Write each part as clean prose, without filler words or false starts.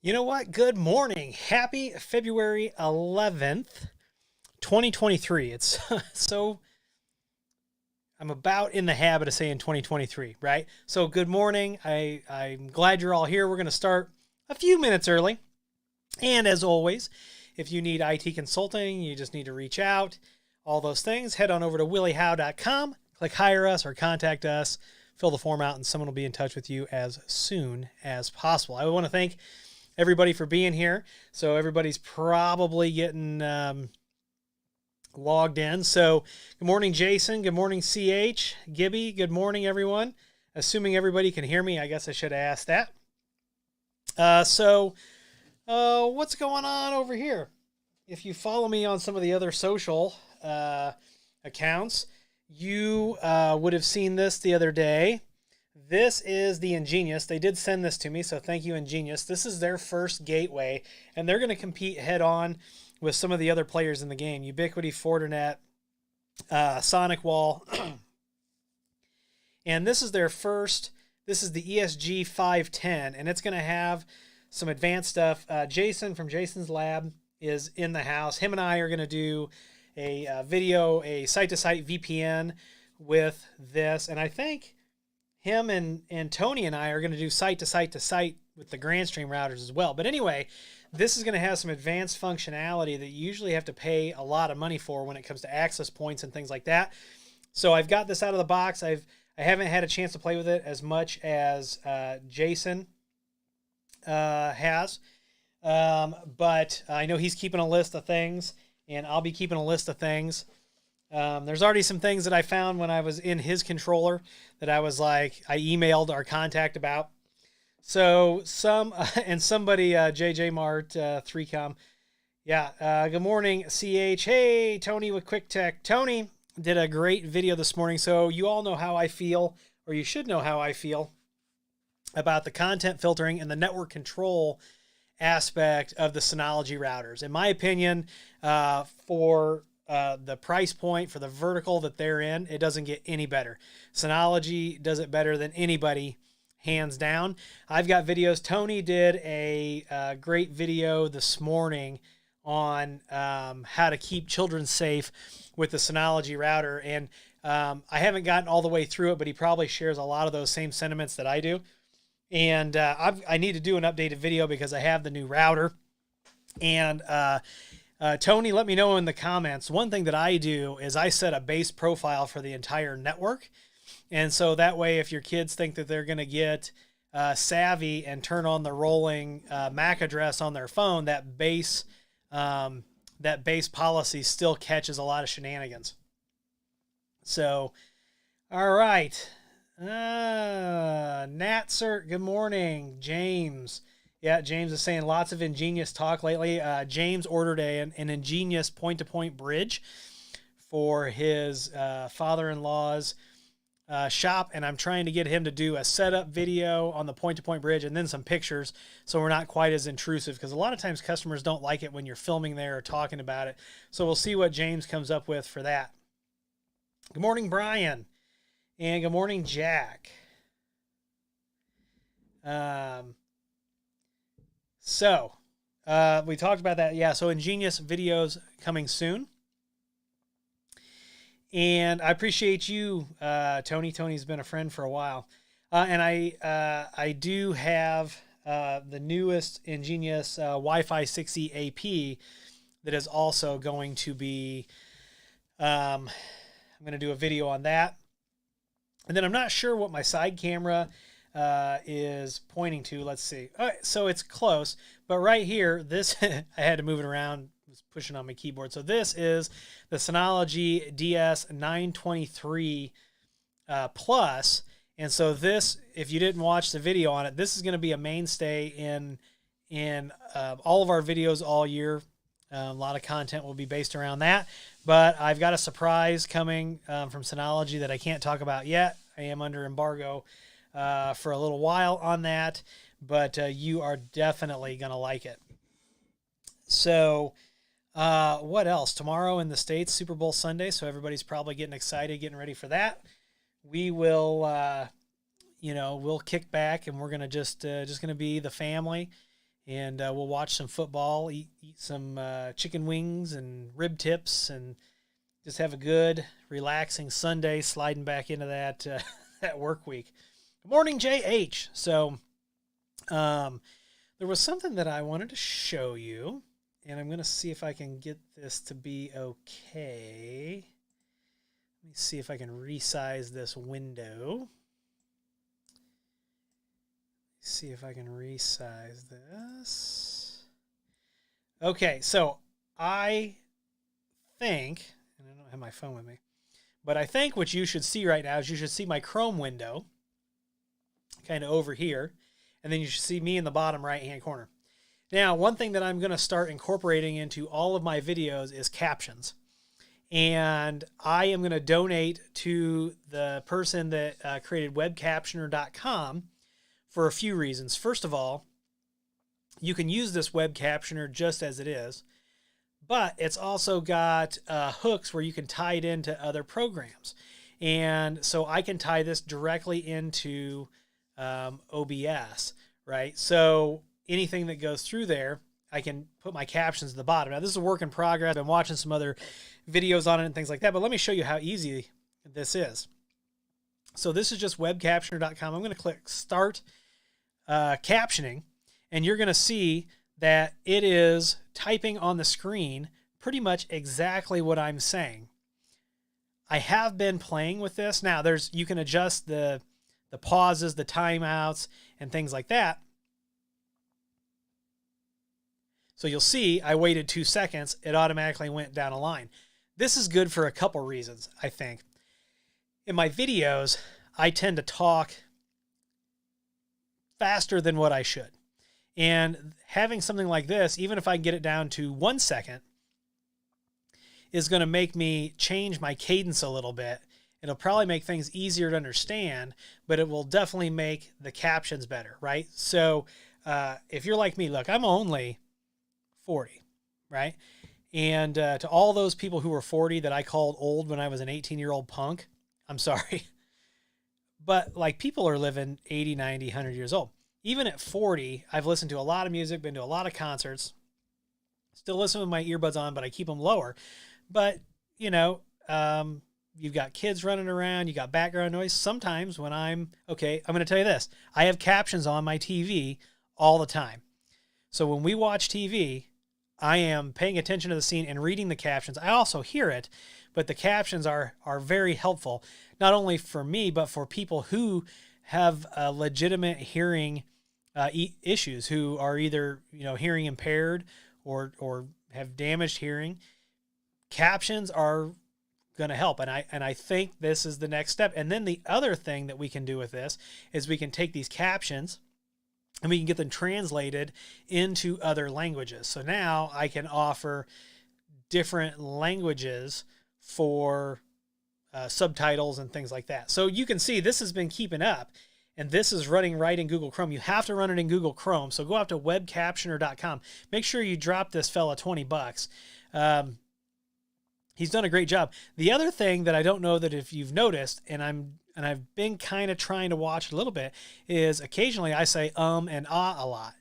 You know what? Good morning. Happy February 11th, 2023. It's so I'm about in the habit of saying 2023, right? So good morning. I'm glad you're all here. We're going to start a few minutes early. And as always, if you need IT consulting, you just need to reach out, all those things, head on over to williehowe.com, click hire us or contact us, fill the form out, and someone will be in touch with you as soon as possible. I want to thank everybody for being here. So everybody's probably getting logged in. So good morning, Jason. Good morning, CH. Gibby, good morning, everyone. Assuming everybody can hear me, I guess I should ask that. What's going on over here? If you follow me on some of the other social accounts, you would have seen this the other day. This is the Ingenious. They did send this to me, so thank you, Ingenious. This is their first gateway, and they're going to compete head-on with some of the other players in the game. Ubiquiti, Fortinet, Sonic Wall. And this is their first. This is the ESG 510, and it's going to have some advanced stuff. Jason from Jason's Lab is in the house. Him and I are going to do a video, a site-to-site VPN with this, and I think him and Tony and I are going to do site-to-site-to-site with the Grandstream routers as well. But anyway, this is going to have some advanced functionality that you usually have to pay a lot of money for when it comes to access points and things like that. So I've got this out of the box. I haven't had a chance to play with it as much as Jason has. But I know he's keeping a list of things, and I'll be keeping a list of things. There's already some things that I found when I was in his controller that I was like, I emailed our contact about. So and somebody, JJ Mart, 3Com. Yeah. Good morning, CH. Hey, Tony with Quick Tech. Tony did a great video this morning. So you all know how I feel, or you should know how I feel about the content filtering and the network control aspect of the Synology routers. In my opinion, for the price point, for the vertical that they're in, it doesn't get any better. Synology does it better than anybody, hands down. I've got videos. Tony did a great video this morning on how to keep children safe with the Synology router, and I haven't gotten all the way through it, but he probably shares a lot of those same sentiments that I do. And I need to do an updated video because I have the new router. And Tony, let me know in the comments. One thing that I do is I set a base profile for the entire network. And so that way, if your kids think that they're going to get savvy and turn on the rolling MAC address on their phone, that base policy still catches a lot of shenanigans. So, all right. Natsert, good morning. James. Yeah, James is saying lots of Ingenious talk lately. James ordered an Ingenious point-to-point bridge for his father-in-law's shop, and I'm trying to get him to do a setup video on the point-to-point bridge and then some pictures so we're not quite as intrusive, because a lot of times customers don't like it when you're filming there or talking about it. So we'll see what James comes up with for that. Good morning, Brian. And good morning, Jack. We talked about that. Yeah, so Ingenious videos coming soon. And I appreciate you, Tony. Tony's been a friend for a while. And I do have the newest Ingenious Wi-Fi 6E AP that is also going to be, I'm going to do a video on that. And then I'm not sure what my side camera is pointing to. Let's see. All right, so it's close. But right here, this, I had to move it around. I was pushing on my keyboard. So this is the Synology DS923 Plus. And so this, if you didn't watch the video on it, this is going to be a mainstay in all of our videos all year. A lot of content will be based around that. But I've got a surprise coming from Synology that I can't talk about yet. I am under embargo for a little while on that, but you are definitely going to like it. So what else? Tomorrow in the States, Super Bowl Sunday, so everybody's probably getting excited, getting ready for that. We will, we'll kick back, and we're going to just going to be the family and we'll watch some football, eat some chicken wings and rib tips, and just have a good, relaxing Sunday, sliding back into that that work week. Good morning, JH. So there was something that I wanted to show you, and I'm going to see if I can get this to be okay. Let me see if I can resize this window. See if I can resize this. Okay, so I think, and I don't have my phone with me, but I think what you should see right now is you should see my Chrome window kind of over here, and then you should see me in the bottom right-hand corner. Now, one thing that I'm going to start incorporating into all of my videos is captions. And I am going to donate to the person that created webcaptioner.com for a few reasons. First of all, you can use this web captioner just as it is, but it's also got hooks where you can tie it into other programs. And so I can tie this directly into OBS, right? So anything that goes through there, I can put my captions at the bottom. Now, this is a work in progress. I've been watching some other videos on it and things like that, but let me show you how easy this is. So this is just webcaptioner.com. I'm going to click Start Captioning, and you're going to see that it is typing on the screen pretty much exactly what I'm saying. I have been playing with this. Now, you can adjust the pauses, the timeouts, and things like that. So you'll see I waited 2 seconds. It automatically went down a line. This is good for a couple reasons, I think. In my videos, I tend to talk faster than what I should. And having something like this, even if I get it down to 1 second, is going to make me change my cadence a little bit. It'll probably make things easier to understand, but it will definitely make the captions better, right? So if you're like me, look, I'm only 40, right? And to all those people who were 40 that I called old when I was an 18-year-old punk, I'm sorry. But like, people are living 80, 90, 100 years old. Even at 40, I've listened to a lot of music, been to a lot of concerts, still listen with my earbuds on, but I keep them lower. But, you know, you've got kids running around, you got background noise. Sometimes when I'm going to tell you this, I have captions on my TV all the time. So when we watch TV, I am paying attention to the scene and reading the captions. I also hear it, but the captions are very helpful, not only for me, but for people who have legitimate hearing issues, who are either, you know, hearing impaired or have damaged hearing. Captions are going to help, and I think this is the next step. And then the other thing that we can do with this is we can take these captions and we can get them translated into other languages. So now I can offer different languages for subtitles and things like that. So you can see this has been keeping up, and this is running right in Google Chrome. You have to run it in Google Chrome. So go out to webcaptioner.com. Make sure you drop this fella $20. He's done a great job. The other thing that I don't know that if you've noticed, and I've been kind of trying to watch a little bit, is occasionally I say and a lot.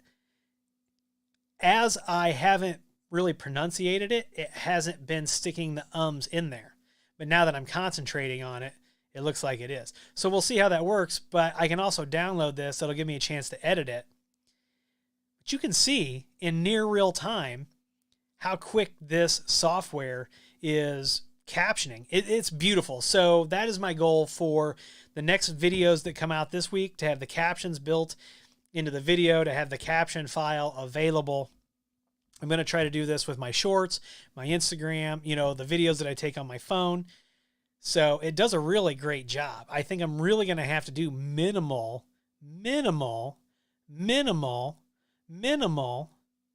As I haven't really pronunciated it, it hasn't been sticking the ums in there. But now that I'm concentrating on it, it looks like it is. So we'll see how that works, but I can also download this. That'll give me a chance to edit it. But you can see in near real time how quick this software is captioning. It's beautiful. So that is my goal for the next videos that come out this week, to have the captions built into the video, to have the caption file available. I'm going to try to do this with my shorts, my Instagram, you know, the videos that I take on my phone. So it does a really great job. I think I'm really going to have to do minimal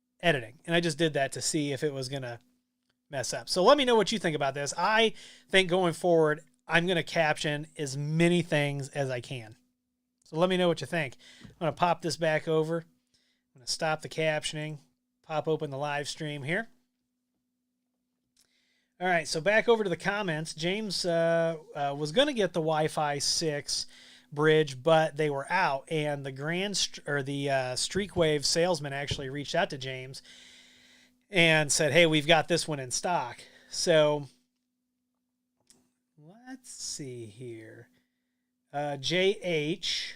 editing. And I just did that to see if it was going to mess up. So let me know what you think about this. I think going forward, I'm going to caption as many things as I can. So let me know what you think. I'm going to pop this back over. I'm going to stop the captioning, pop open the live stream here. All right, so back over to the comments. James was going to get the Wi-Fi 6, bridge, but they were out. And the Streakwave salesman actually reached out to James and said, "Hey, we've got this one in stock." So let's see here. JH,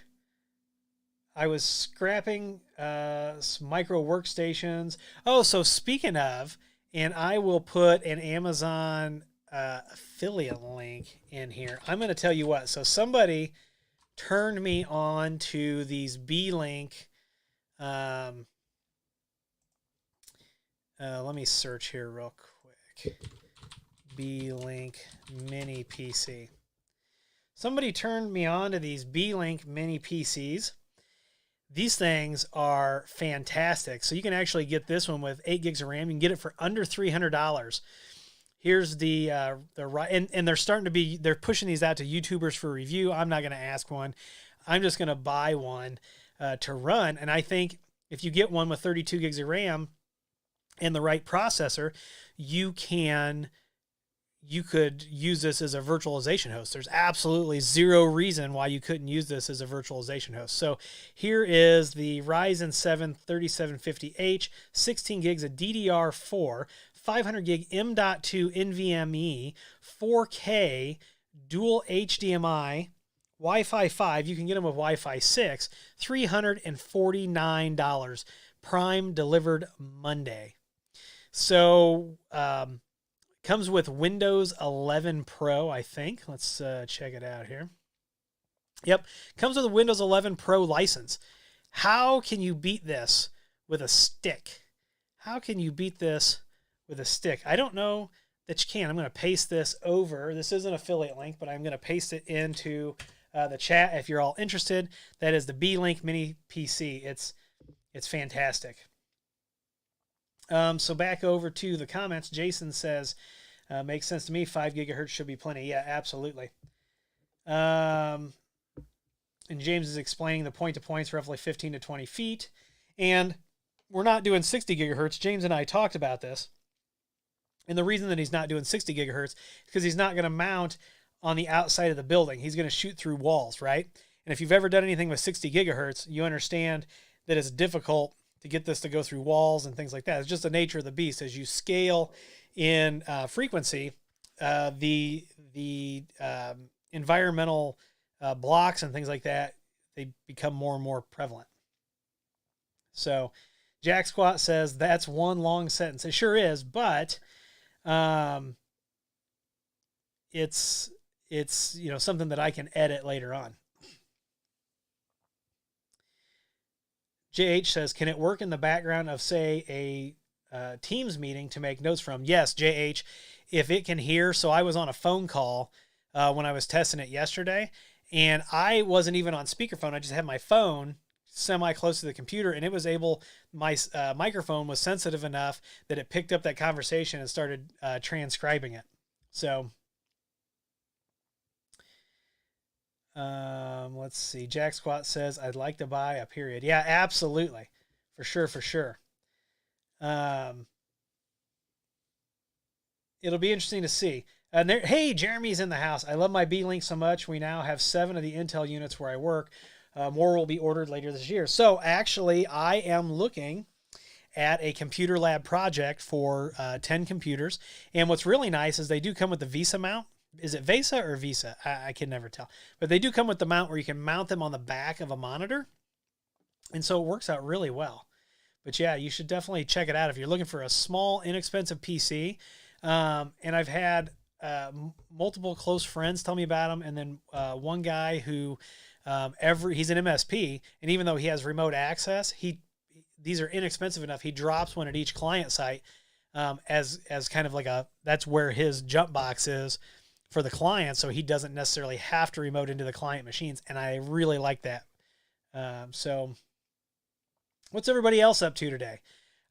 I was scrapping some micro workstations. Oh, so speaking of, and I will put an Amazon affiliate link in here. I'm going to tell you what. So somebody turned me on to these B-Link. Let me search here real quick. B-Link Mini PC. Somebody turned me on to these B-Link Mini PCs. These things are fantastic. So you can actually get this one with 8 gigs of RAM. You can get it for under $300. Here's and they're pushing these out to YouTubers for review. I'm not going to ask one. I'm just going to buy one to run. And I think if you get one with 32 gigs of RAM and the right processor, you could use this as a virtualization host. There's absolutely zero reason why you couldn't use this as a virtualization host. So here is the Ryzen 7 3750H, 16 gigs of DDR4, 500 gig M.2 NVMe, 4K, dual HDMI, Wi-Fi 5. You can get them with Wi-Fi 6, $349. Prime delivered Monday. So, comes with Windows 11 Pro, I think. Let's check it out here. Yep, comes with a Windows 11 Pro license. How can you beat this with a stick? How can you beat this with a stick? I don't know that you can. I'm going to paste this over. This is an affiliate link, but I'm going to paste it into the chat if you're all interested. That is the B-Link Mini PC. It's fantastic. So back over to the comments. Jason says, makes sense to me. 5 gigahertz should be plenty. Yeah, absolutely. And James is explaining the point-to-points roughly 15 to 20 feet. And we're not doing 60 gigahertz. James and I talked about this. And the reason that he's not doing 60 gigahertz is because he's not going to mount on the outside of the building. He's going to shoot through walls, right? And if you've ever done anything with 60 gigahertz, you understand that it's difficult to get this to go through walls and things like that. It's just the nature of the beast. As you scale in frequency, the environmental blocks and things like that, they become more and more prevalent. So Jack Squat says that's one long sentence. It sure is, but it's something that I can edit later on. JH says, can it work in the background of, say, a Teams meeting to make notes from? Yes, JH, if it can hear. So I was on a phone call when I was testing it yesterday, and I wasn't even on speakerphone. I just had my phone semi-close to the computer, and it was my microphone was sensitive enough that it picked up that conversation and started transcribing it. So let's see. Jack Squat says, I'd like to buy a period. Yeah, absolutely. For sure. It'll be interesting to see. And hey, Jeremy's in the house. I love my B-Link so much. We now have 7 of the Intel units where I work. More will be ordered later this year. So actually, I am looking at a computer lab project for 10 computers. And what's really nice is they do come with the Visa mount. Is it Visa or Visa? I can never tell. But they do come with the mount where you can mount them on the back of a monitor. And so it works out really well. But yeah, you should definitely check it out if you're looking for a small, inexpensive PC. And I've had multiple close friends tell me about them. And then one guy who he's an MSP, and even though he has remote access, these are inexpensive enough. He drops one at each client site as kind of like that's where his jump box is for the client, so he doesn't necessarily have to remote into the client machines, and I really like that. So what's everybody else up to today?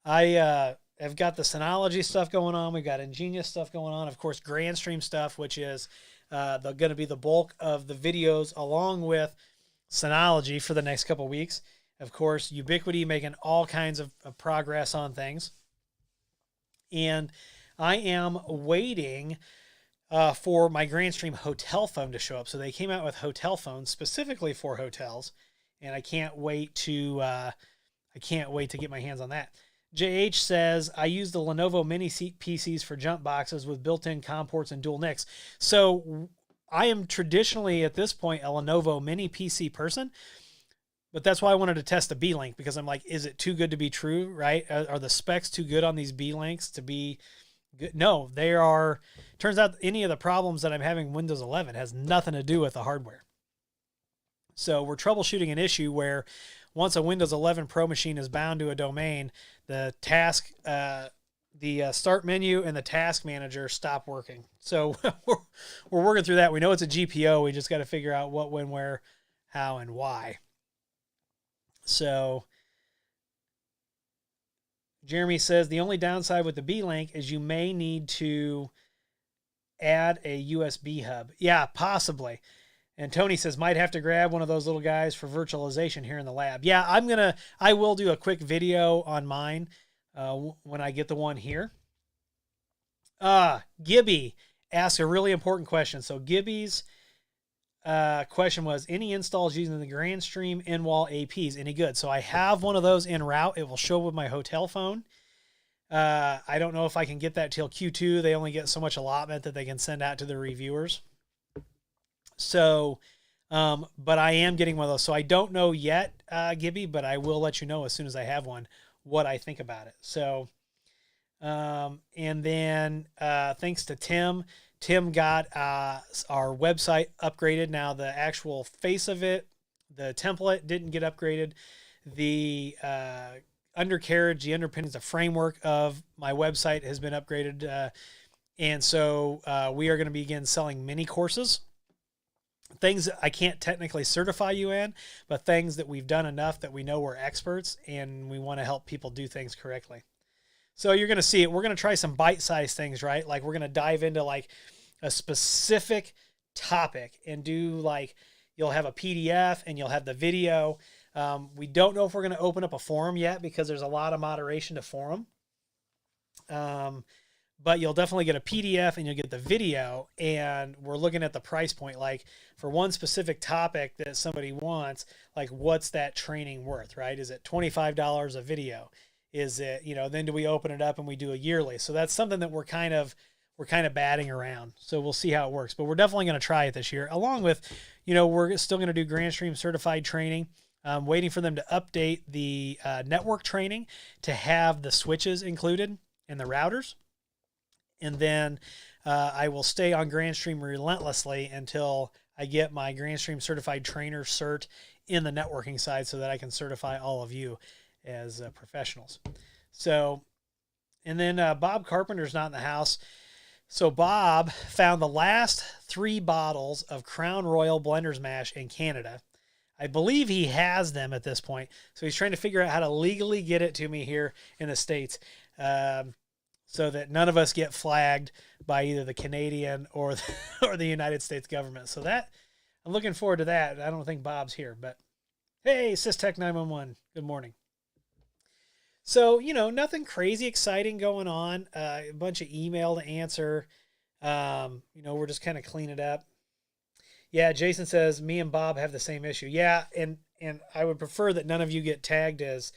I have got the Synology stuff going on. We've got Ingenious stuff going on. Of course, GrandStream stuff, which is going to be the bulk of the videos along with Synology for the next couple weeks. Of course, Ubiquity making all kinds of progress on things. And I am waiting for my Grandstream hotel phone to show up. So they came out with hotel phones specifically for hotels, and I can't wait to get my hands on that. JH says, I use the Lenovo mini seat PCs for jump boxes with built-in COM ports and dual NICs. So I am traditionally at this point a Lenovo mini PC person, but that's why I wanted to test the B-Link, because I'm like, is it too good to be true, right? Are the specs too good on these B-Links to be good? No, they are. Turns out any of the problems that I'm having with Windows 11 has nothing to do with the hardware. So we're troubleshooting an issue where once a Windows 11 Pro machine is bound to a domain, the task, the start menu and the task manager stop working. So we're working through that. We know it's a GPO. We just got to figure out what, when, where, how, and why. So Jeremy says the only downside with the B-Link is you may need to add a USB hub. Yeah, possibly. And Tony says, might have to grab one of those little guys for virtualization here in the lab. Yeah, I will do a quick video on mine when I get the one here. Gibby asked a really important question. So Gibby's question was, any installs using the Grandstream in-wall APs any good? So I have one of those en route. It will show with my hotel phone. I don't know if I can get that till Q2. They only get so much allotment that they can send out to the reviewers. So, but I am getting one of those. So I don't know yet, Gibby, but I will let you know as soon as I have one, what I think about it. So, and then, thanks to Tim got, our website upgraded. Now the actual face of it, the template didn't get upgraded. The, undercarriage, the underpinnings, the framework of my website has been upgraded. And so, we are going to begin selling mini courses. Things that I can't technically certify you in, but things that we've done enough that we know we're experts and we want to help people do things correctly. So you're going to see it. We're going to try some bite-sized things, right? Like we're going to dive into like a specific topic and do like, you'll have a PDF and you'll have the video. We don't know if we're going to open up a forum yet because there's a lot of moderation to forum. But you'll definitely get a PDF and you'll get the video, and we're looking at the price point. Like for one specific topic that somebody wants, like what's that training worth, right? Is it $25 a video? Is it, then do we open it up and we do a yearly? So that's something that we're kind of batting around. So we'll see how it works, but we're definitely going to try it this year, along with, we're still going to do Grandstream certified training. I'm waiting for them to update the network training to have the switches included and the routers. And then I will stay on Grandstream relentlessly until I get my Grandstream certified trainer cert in the networking side so that I can certify all of you as professionals. So, and then Bob Carpenter's not in the house. So Bob found the last 3 bottles of Crown Royal Blender's Mash in Canada. I believe he has them at this point. So he's trying to figure out how to legally get it to me here in the States. So that none of us get flagged by either the Canadian or the United States government. So that, I'm looking forward to that. I don't think Bob's here, but hey, SysTech 911, good morning. So, nothing crazy exciting going on. A bunch of email to answer. We're just kind of cleaning it up. Yeah, Jason says, me and Bob have the same issue. Yeah, and I would prefer that none of you get tagged as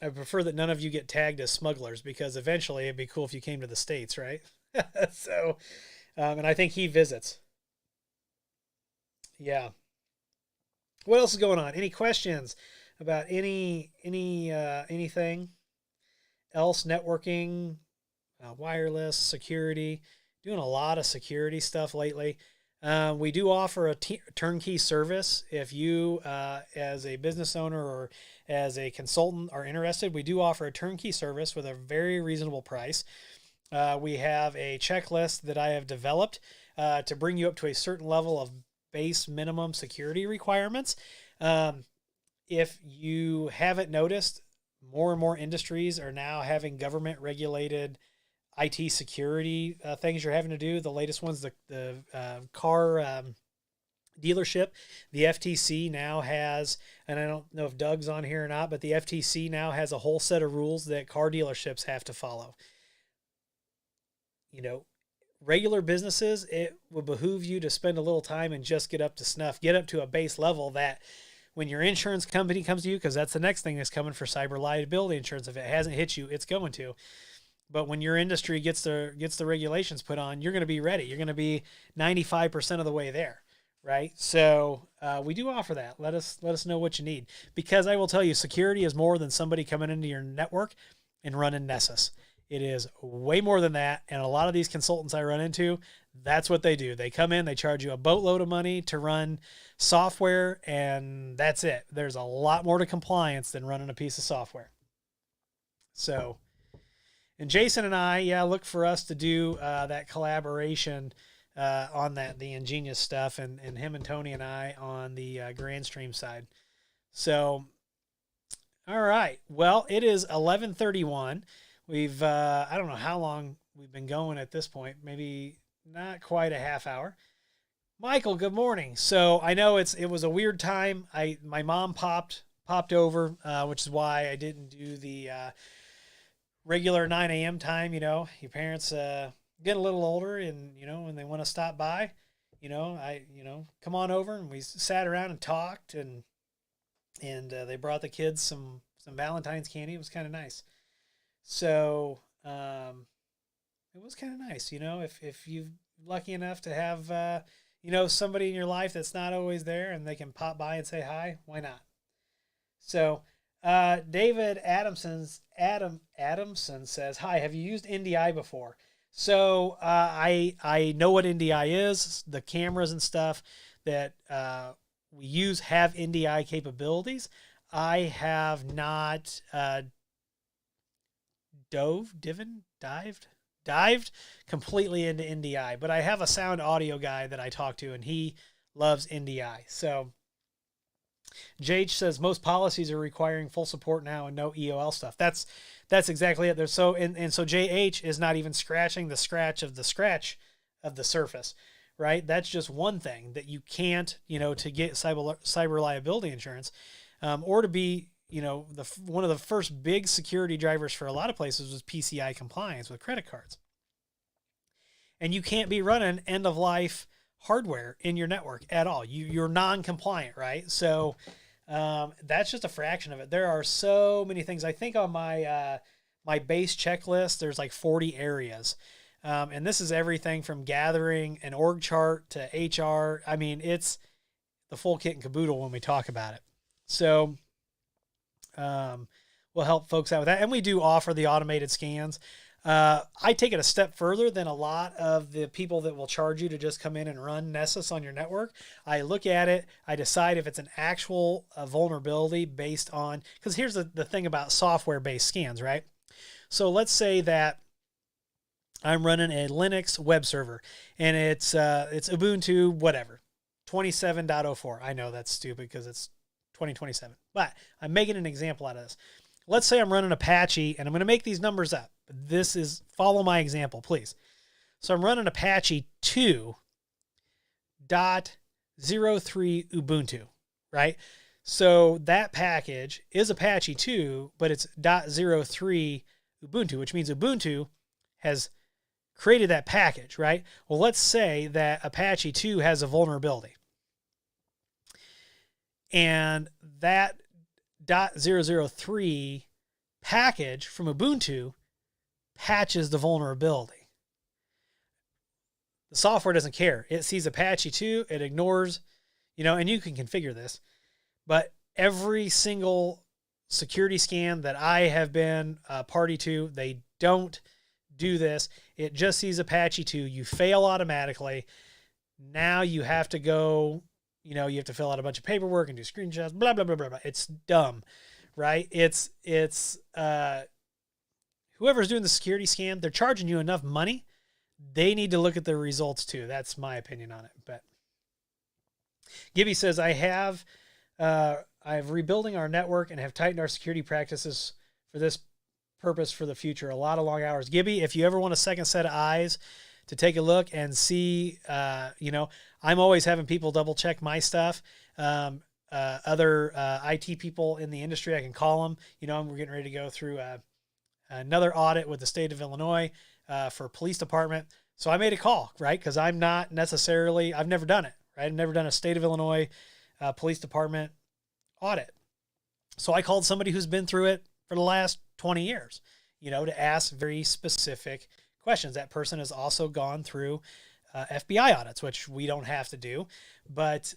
I prefer that none of you get tagged as smugglers, because eventually it'd be cool if you came to the States, right? So, and I think he visits. Yeah. What else is going on? Any questions about anything else? Networking, wireless, security. Doing a lot of security stuff lately. We do offer a turnkey service. If you, as a business owner or as a consultant, are interested, we do offer a turnkey service with a very reasonable price. We have a checklist that I have developed to bring you up to a certain level of base minimum security requirements. If you haven't noticed, more and more industries are now having government regulated IT security things you're having to do. The latest one's the car dealership. The FTC now has, and I don't know if Doug's on here or not, but the FTC now has a whole set of rules that car dealerships have to follow. regular businesses, it would behoove you to spend a little time and just get up to snuff, get up to a base level that when your insurance company comes to you, because that's the next thing that's coming for cyber liability insurance. If it hasn't hit you, it's going to. But when your industry gets the regulations put on, you're going to be ready. You're going to be 95% of the way there, right? So we do offer that. Let us know what you need, because I will tell you, security is more than somebody coming into your network and running Nessus. It is way more than that. And a lot of these consultants I run into, that's what they do. They come in, they charge you a boatload of money to run software, and that's it. There's a lot more to compliance than running a piece of software. So, and Jason and I, look for us to do that collaboration on the Ingenious stuff, and him and Tony and I on the Grandstream side. So, all right. Well, it is 11:31. We've, I don't know how long we've been going at this point, maybe not quite a half hour. Michael, good morning. So I know it was a weird time. My mom popped over, which is why I didn't do the regular 9 a.m. time. Your parents get a little older, and when they want to stop by, come on over, and we sat around and talked, and they brought the kids some Valentine's candy. It was kind of nice. So it was kind of nice, if you're lucky enough to have somebody in your life that's not always there, and they can pop by and say hi, why not? So David Adamson says, hi, have you used NDI before? So I know what NDI is. The cameras and stuff that we use have NDI capabilities. I have not dived completely into NDI, but I have a sound audio guy that I talk to, and he loves NDI. So JH says most policies are requiring full support now and no EOL stuff. That's exactly it. There's so JH is not even scratching the scratch of the surface, right? That's just one thing that you can't, to get cyber liability insurance, or to be, one of the first big security drivers for a lot of places was PCI compliance with credit cards. And you can't be running end of life hardware in your network at all. You're non-compliant, right? So that's just a fraction of it. There are so many things. I think on my my base checklist, there's like 40 areas. And this is everything from gathering an org chart to HR. I mean, it's the full kit and caboodle when we talk about it. So we'll help folks out with that. And we do offer the automated scans. I take it a step further than a lot of the people that will charge you to just come in and run Nessus on your network. I look at it. I decide if it's an actual vulnerability based on, because here's the thing about software-based scans, right? So let's say that I'm running a Linux web server, and it's Ubuntu, whatever, 27.04. I know that's stupid because it's 2027, but I'm making an example out of this. Let's say I'm running Apache, and I'm going to make these numbers up. Follow my example, please. So I'm running Apache 2.03 Ubuntu, right? So that package is Apache 2, but it's .03 Ubuntu, which means Ubuntu has created that package, right? Well, let's say that Apache 2 has a vulnerability. And that .003 package from Ubuntu patches the vulnerability. The software doesn't care. It sees Apache 2, it ignores, and you can configure this, but every single security scan that I have been party to, they don't do this. It just sees Apache 2. You fail automatically. Now you have to go, you have to fill out a bunch of paperwork and do screenshots, blah, blah, blah, blah, blah. It's dumb, right? It's whoever's doing the security scan, they're charging you enough money. They need to look at the results too. That's my opinion on it. But Gibby says, I'm rebuilding our network and have tightened our security practices for this purpose for the future. A lot of long hours. Gibby, if you ever want a second set of eyes to take a look and see, I'm always having people double check my stuff. Other IT people in the industry, I can call them. We're getting ready to go through another audit with the state of Illinois. for police department. So I made a call, right? Because I've never done it, right? I've never done a state of Illinois police department audit. So I called somebody who's been through it for the last 20 years, to ask very specific questions. That person has also gone through FBI audits, which we don't have to do, but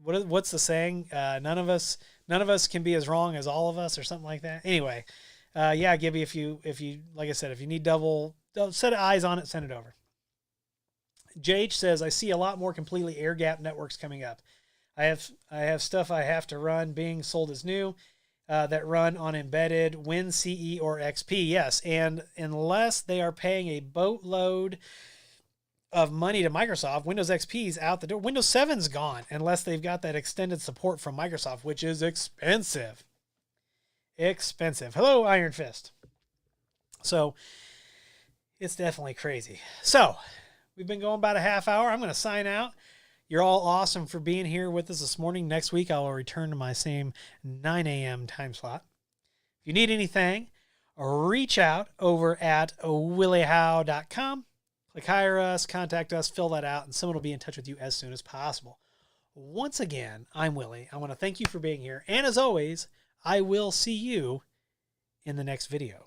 what's the saying? None of us can be as wrong as all of us, or something like that. Anyway, Gibby, if you, like I said, if you need double set of eyes on it, send it over. JH says, I see a lot more completely air gap networks coming up. I have stuff I have to run being sold as new that run on embedded Win CE or XP. Yes, and unless they are paying a boatload of money to Microsoft, Windows XP's out the door. Windows 7's gone unless they've got that extended support from Microsoft, which is expensive. Expensive. Hello, Iron Fist. So it's definitely crazy. So we've been going about a half hour. I'm going to sign out. You're all awesome for being here with us this morning. Next week, I will return to my same 9 a.m. time slot. If you need anything, reach out over at williehowe.com. Click hire us, contact us, fill that out, and someone will be in touch with you as soon as possible. Once again, I'm Willie. I want to thank you for being here. And as always, I will see you in the next video.